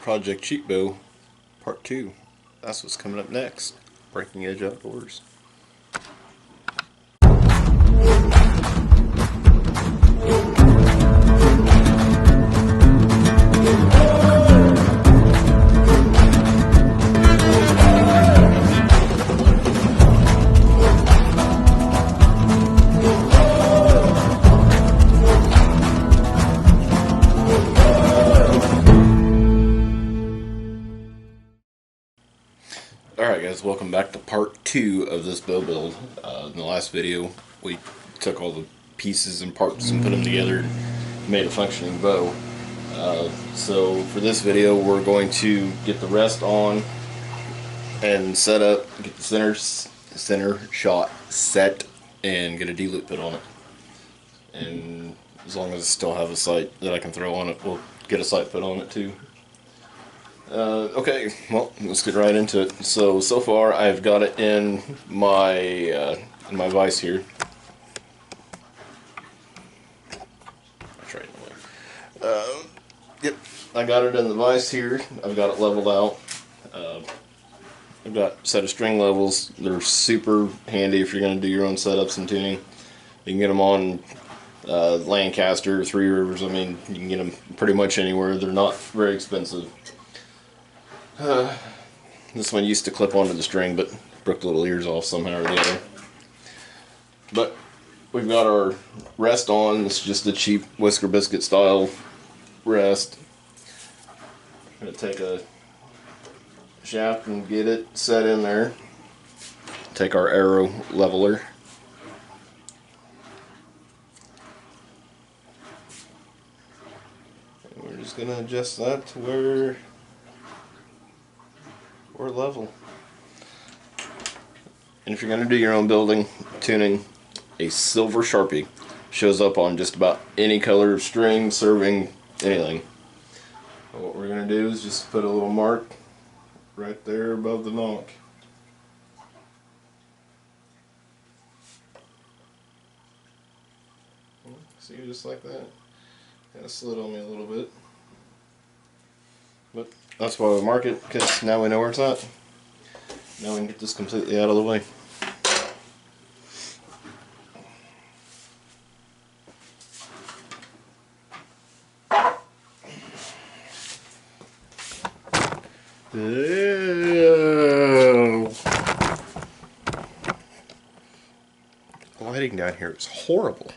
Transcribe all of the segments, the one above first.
Project Cheat Bow Part 2. That's what's coming up next. Breaking Edge Outdoors. Alright guys, welcome back to part 2 of this bow build. In the last video we took all the pieces and parts and put them together and made a functioning bow. So for this video we're going to get the rest on and set up, get the center shot set and get a D-loop put on it. And as long as I still have a sight that I can throw on it, we'll get a sight put on it too. Okay, well, let's get right into it. So far I've got it in my vise here. That's right. Yep, I got it in the vise here. I've got it leveled out. I've got a set of string levels. They're super handy if you're going to do your own setups and tuning. You can get them on Lancaster, Three Rivers. I mean, you can get them pretty much anywhere. They're not very expensive. This one used to clip onto the string, but broke the little ears off somehow or the other. But we've got our rest on. It's just a cheap Whisker Biscuit style rest. I'm going to take a shaft and get it set in there. Take our arrow leveler. And we're just going to adjust that to where we're level. And if you're going to do your own building, tuning, a silver Sharpie shows up on just about any color of string, serving, anything. But what we're going to do is just put a little mark right there above the knock. See, just like that. Kind of slid on me a little bit. But that's why we mark it, because now we know where it's at. Now we can get this completely out of the way. The lighting down here is horrible.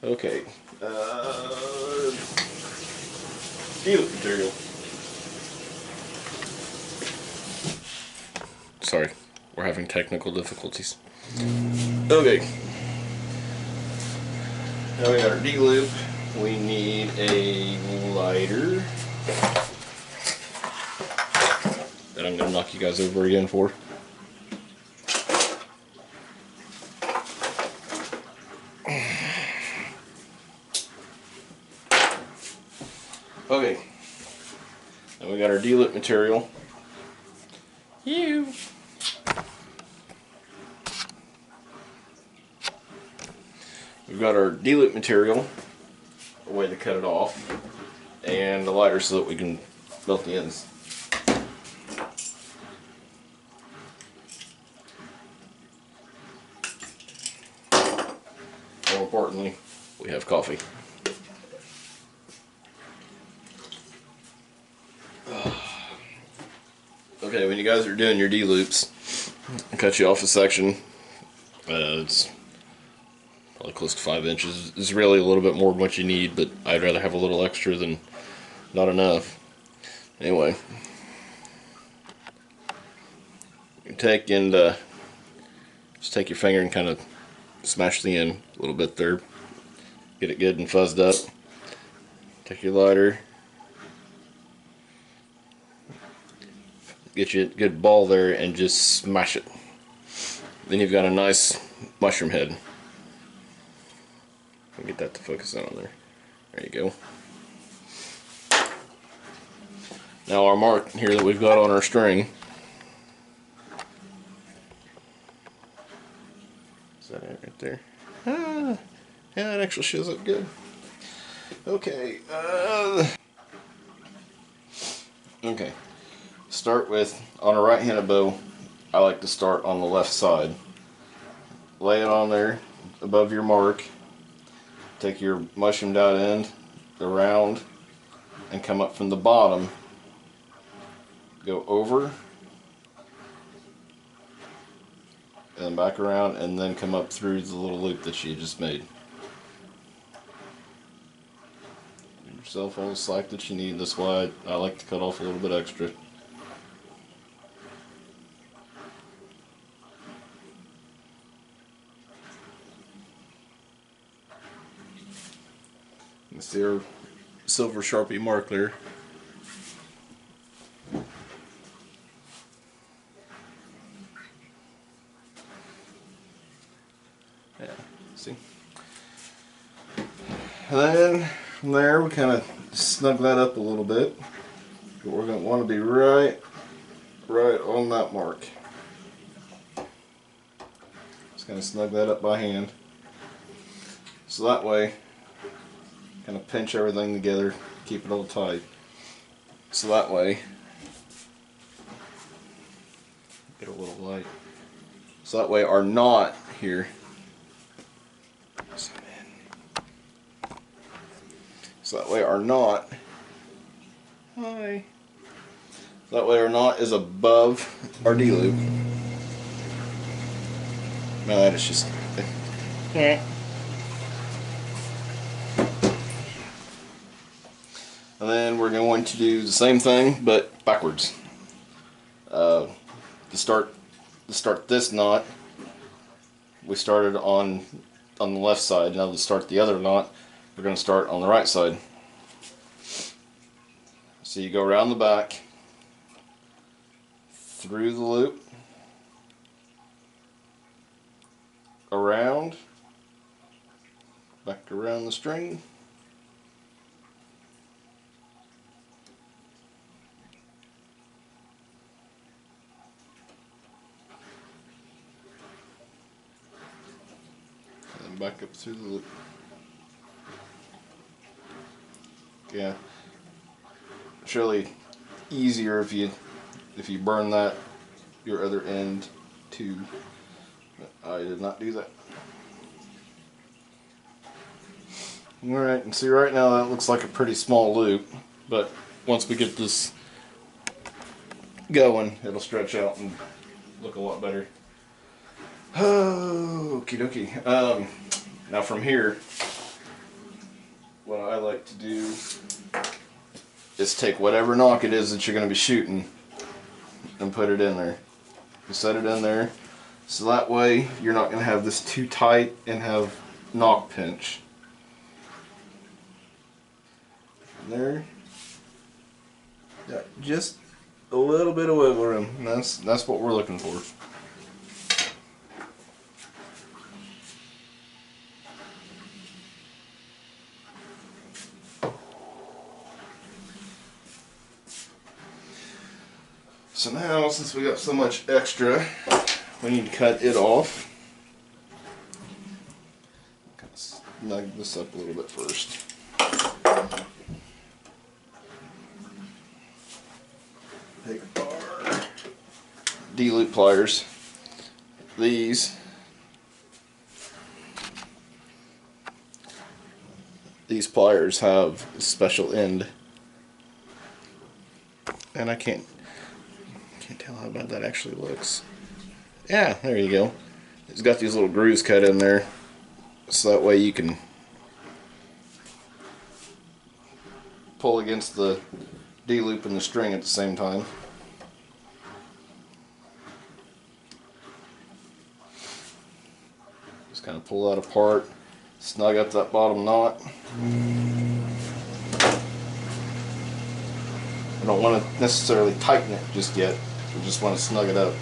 Okay, D-loop material. Sorry, we're having technical difficulties. Okay, now we got our D-loop. We need a lighter that I'm going to knock you guys over again for. Okay, and we got our D-loop material. We've got our D-loop material, a way to cut it off, and a lighter so that we can melt the ends. More importantly, we have coffee. Okay, when you guys are doing your D-loops, cut you off a section. It's probably close to 5 inches. It's really a little bit more than what you need, but I'd rather have a little extra than not enough. Anyway, you take and just take your finger and kind of smash the end a little bit there. Get it good and fuzzed up. Take your lighter. Get you a good ball there and just smash it. Then you've got a nice mushroom head. Get that to focus in on there. There you go. Now our mark here that we've got on our string. Is that it right there? Yeah, it actually shows up good. Okay. Okay. Start with, on a right-handed bow, I like to start on the left side. Lay it on there above your mark. Take your mushroomed out end around and come up from the bottom. Go over and back around, and then come up through the little loop that you just made. Give yourself all the slack that you need. That's why I like to cut off a little bit extra. You see our silver Sharpie mark there. Yeah, see? And then from there we kind of snug that up a little bit. But we're going to want to be right on that mark. Just kind of snug that up by hand. So that way, kind of pinch everything together, keep it all tight. So that way, get a little light. So that way our knot here, so that way our knot, that way our knot is above our D-loop. No, that is just, yeah. And then we're going to do the same thing, but backwards. To start this knot, we started on the left side. Now to start the other knot, we're going to start on the right side. So you go around the back, through the loop, around, back around the string, and then back up through the loop. Yeah, it's really easier if you burn that your other end too. I did not do that. Alright, and see right now that looks like a pretty small loop, but once we get this going, it'll stretch out and look a lot better. Okie dokie. Now from here, what I like to do is take whatever knock it is that you're going to be shooting and put it in there. You set it in there, so that way you're not going to have this too tight and have knock pinch. There, got just a little bit of wiggle room, and that's what we're looking for. So now, since we got so much extra, we need to cut it off. Kind of snug this up a little bit first. Take our D-loop pliers. These pliers have a special end, and I can't tell how bad that actually looks. Yeah, there you go. It's got these little grooves cut in there, so that way you can pull against the D-loop and the string at the same time. Just kind of pull that apart, snug up that bottom knot. I don't want to necessarily tighten it just yet. We just want to snug it up.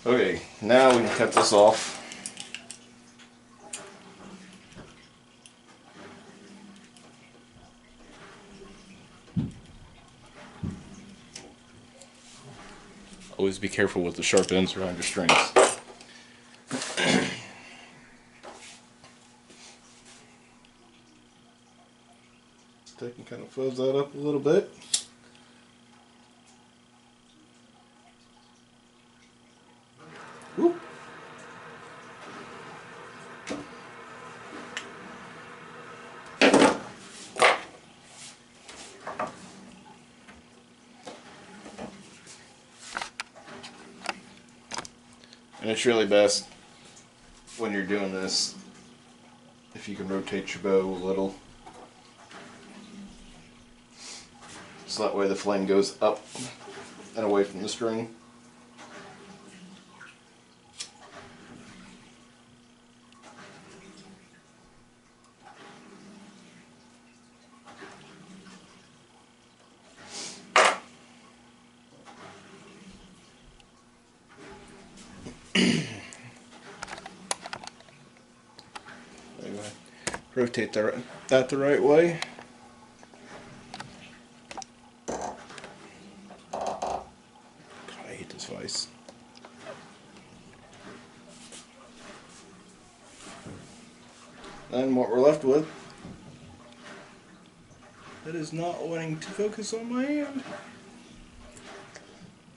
Okay, now we can cut this off. Always be careful with the sharp ends around your strings. take and kind of fuzz that up a little bit. Whoop. And it's really best when you're doing this if you can rotate your bow a little, so that way the flame goes up and away from the string. Anyway, rotate that the right way. God, I hate this vise. And what we're left with, it is not wanting to focus on my hand.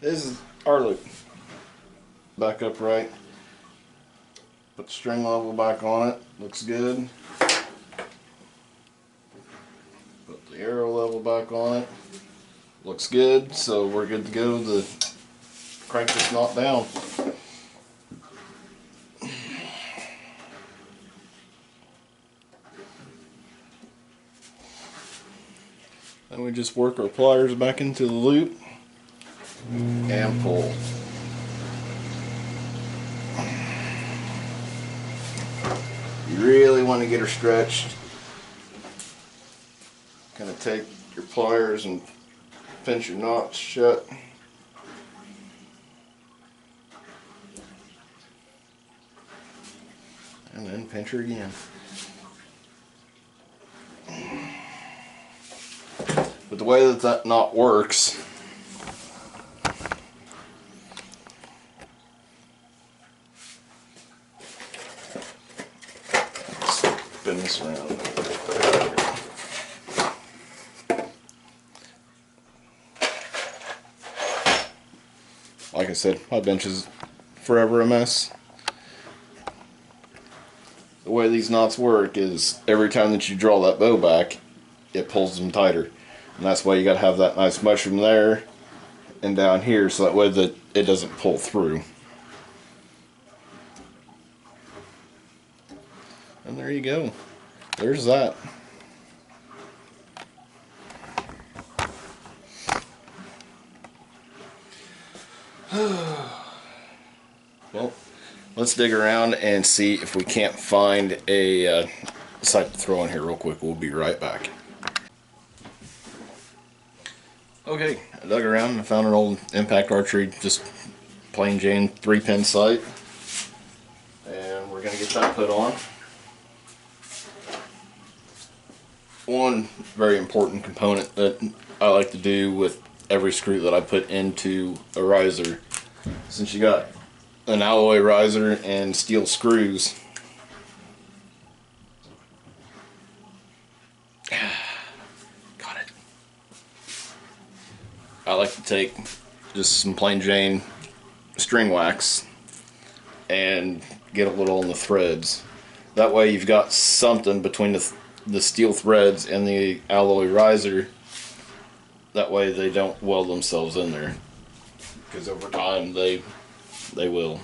This is our loop. Back upright. Put the string level back on it. Looks good. Put the arrow level back on it. Looks good. So we're good to go to crank this knot down. Then we just work our pliers back into the loop and pull. You really want to get her stretched. Kind of take your pliers and pinch your knots shut. And then pinch her again. But the way that knot works, spin this around. Like I said, my bench is forever a mess. The way these knots work is every time that you draw that bow back, it pulls them tighter. And that's why you got to have that nice mushroom there and down here, so that way that it doesn't pull through. And there you go. There's that. Well, let's dig around and see if we can't find a sight to throw in here real quick. We'll be right back. Okay, I dug around and found an old impact archery, just plain Jane 3-pin sight, and we're going to get that put on. One very important component that I like to do with every screw that I put into a riser, since you got an alloy riser and steel screws, got it. I like to take just some plain Jane string wax and get a little on the threads. That way you've got something between the steel threads and the alloy riser. That way they don't weld themselves in there, because over time they will.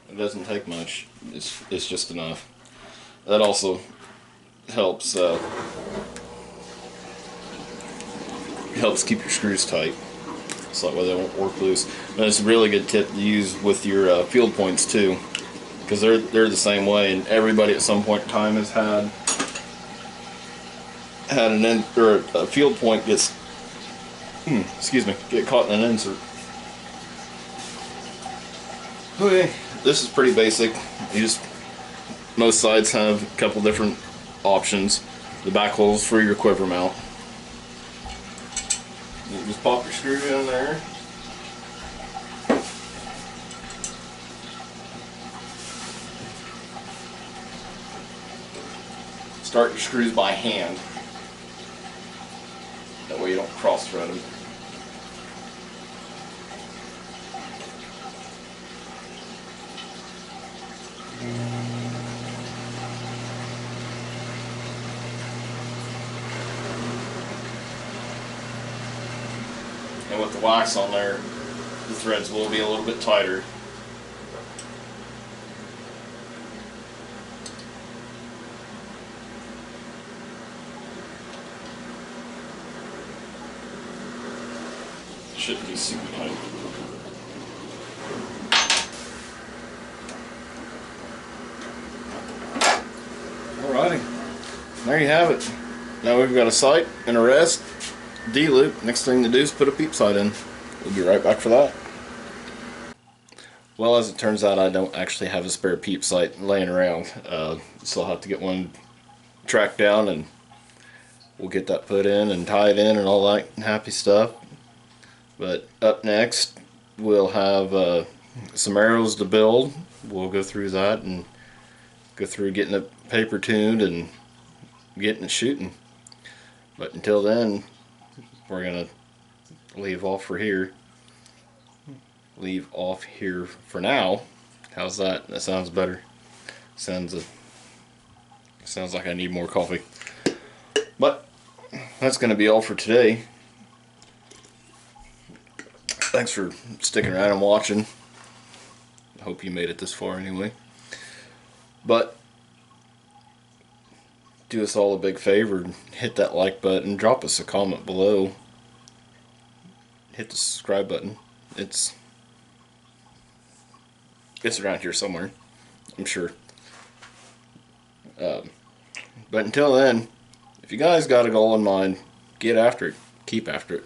It doesn't take much. It's just enough. That also helps keep your screws tight, so that way they won't work loose. And it's a really good tip to use with your field points too, because they're the same way, and everybody at some point in time has had an end, or a field point gets get caught in an insert. Okay, this is pretty basic. Most sides have a couple different options. The back holes for your quiver mount. You just pop your screw in there. start your screws by hand. That way you don't cross thread them. And with the wax on there, the threads will be a little bit tighter. Shouldn't be super tight. Alrighty, there you have it. Now we've got a sight and a rest, D-loop. Next thing to do is put a peep sight in. We'll be right back for that. Well, as it turns out, I don't actually have a spare peep sight laying around, so I'll have to get one tracked down, and we'll get that put in and tied in and all that happy stuff. But up next, we'll have some arrows to build. We'll go through that and go through getting it paper tuned and getting it shooting. But until then, we're gonna leave off for here. Leave off here for now. How's that? That sounds better. Sounds like I need more coffee. But that's gonna be all for today. Thanks for sticking around and watching. I hope you made it this far anyway. But do us all a big favor, hit that like button, drop us a comment below, hit the subscribe button. It's around here somewhere, I'm sure. But until then, if you guys got a goal in mind, get after it, keep after it.